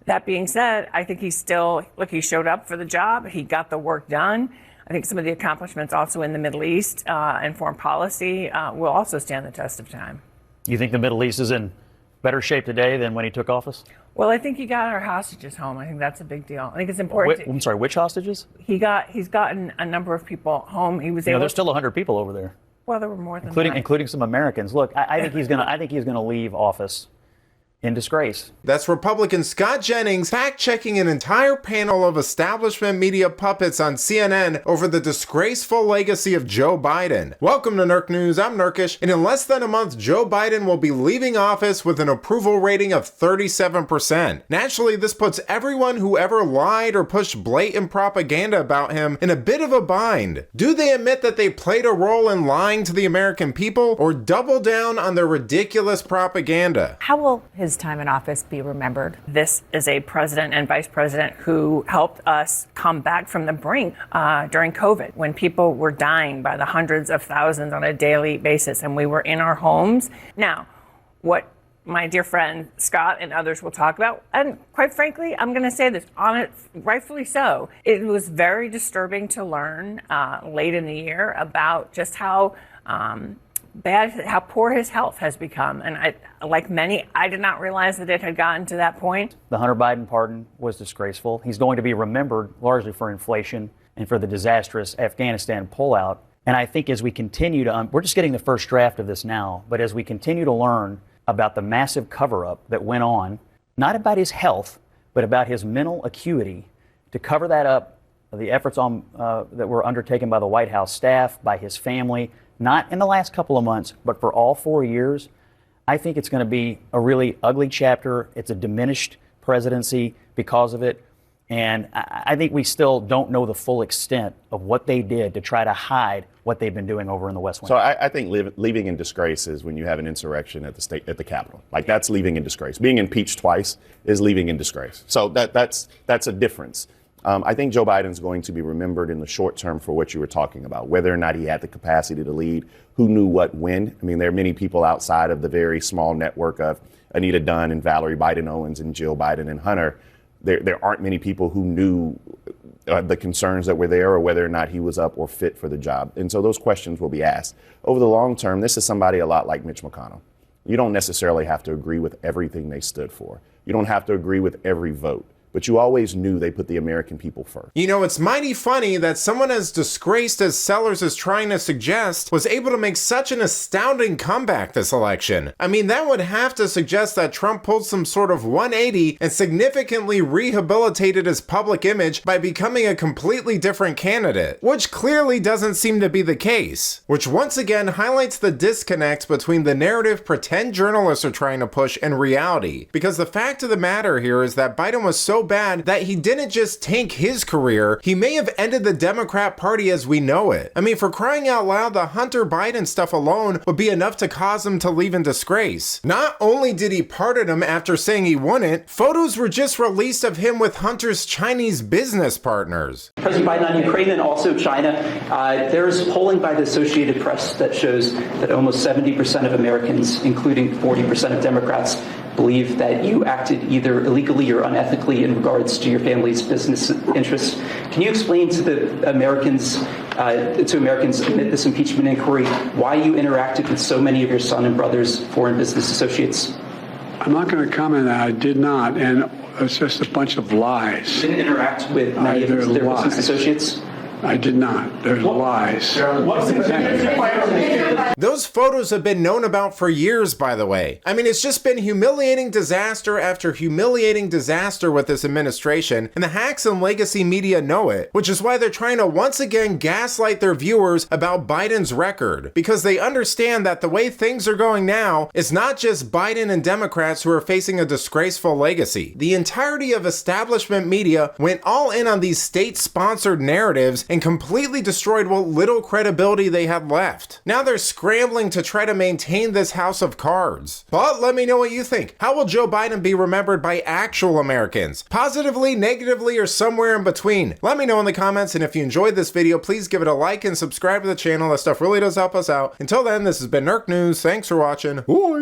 That being said, I think he's still, look, he showed up for the job. He got the work done. I think some of the accomplishments also in the Middle East and foreign policy will also stand the test of time. You think the Middle East is in better shape today than when he took office? Well, I think he got our hostages home. I think that's a big deal. I think it's important. I'm sorry, which hostages? He's gotten a number of people home. He was able. There's still 100 people over there. Well, there were more than including some Americans. Look, I think he's gonna leave office in disgrace. That's Republican Scott Jennings fact-checking an entire panel of establishment media puppets on CNN over the disgraceful legacy of Joe Biden. Welcome to Nerk News, I'm Nerkish, and in less than a month, Joe Biden will be leaving office with an approval rating of 37%. Naturally, this puts everyone who ever lied or pushed blatant propaganda about him in a bit of a bind. Do they admit that they played a role in lying to the American people, or double down on their ridiculous propaganda? How will his time in office be remembered? This is a president and vice president who helped us come back from the brink during COVID, when people were dying by the hundreds of thousands on a daily basis, and we were in our homes. Now, what my dear friend Scott and others will talk about, and quite frankly, I'm going to say this, rightfully so, it was very disturbing to learn late in the year about just how how poor his health has become. And like many, I did not realize that it had gotten to that point. The Hunter Biden pardon was disgraceful. He's going to be remembered largely for inflation and for the disastrous Afghanistan pullout. And I think as we continue to, we're just getting the first draft of this now, but as we continue to learn about the massive cover-up that went on, not about his health, but about his mental acuity, to cover that up, the efforts that were undertaken by the White House staff, by his family, not in the last couple of months, but for all 4 years, I think it's going to be a really ugly chapter. It's a diminished presidency because of it. And I think we still don't know the full extent of what they did to try to hide what they've been doing over in the West Wing. So I think leaving in disgrace is when you have an insurrection at the Capitol. Like, that's leaving in disgrace. Being impeached twice is leaving in disgrace. So that's a difference. I think Joe Biden's going to be remembered in the short term for what you were talking about, whether or not he had the capacity to lead, who knew what when. I mean, there are many people outside of the very small network of Anita Dunn and Valerie Biden Owens and Jill Biden and Hunter. There aren't many people who knew the concerns that were there or whether or not he was up or fit for the job. And so those questions will be asked. Over the long term, this is somebody a lot like Mitch McConnell. You don't necessarily have to agree with everything they stood for. You don't have to agree with every vote. But you always knew they put the American people first. You know, it's mighty funny that someone as disgraced as Sellers is trying to suggest was able to make such an astounding comeback this election. I mean, that would have to suggest that Trump pulled some sort of 180 and significantly rehabilitated his public image by becoming a completely different candidate, which clearly doesn't seem to be the case, which once again highlights the disconnect between the narrative pretend journalists are trying to push and reality. Because the fact of the matter here is that Biden was so bad that he didn't just tank his career, he may have ended the Democrat Party as we know it. I mean, for crying out loud, the Hunter Biden stuff alone would be enough to cause him to leave in disgrace. Not only did he pardon him after saying he wouldn't, photos were just released of him with Hunter's Chinese business partners. President Biden on Ukraine and also China. There's polling by the Associated Press that shows that almost 70% of Americans, including 40% of Democrats, believe that you acted either illegally or unethically in regards to your family's business interests. Can you explain to the Americans, amid this impeachment inquiry, why you interacted with so many of your son and brother's foreign business associates? I'm not going to comment on that. I did not, and it's just a bunch of lies. You didn't interact with many of their business associates? I did not. There's lies. Those photos have been known about for years, by the way. I mean, it's just been humiliating disaster after humiliating disaster with this administration, and the hacks and legacy media know it, which is why they're trying to once again gaslight their viewers about Biden's record, because they understand that the way things are going now, it's not just Biden and Democrats who are facing a disgraceful legacy. The entirety of establishment media went all in on these state-sponsored narratives and completely destroyed what little credibility they had left. Now they're scrambling to try to maintain this house of cards. But let me know what you think. How will Joe Biden be remembered by actual Americans? Positively, negatively, or somewhere in between? Let me know in the comments, and if you enjoyed this video, please give it a like and subscribe to the channel. That stuff really does help us out. Until then, this has been Nerk News. Thanks for watching. Bye!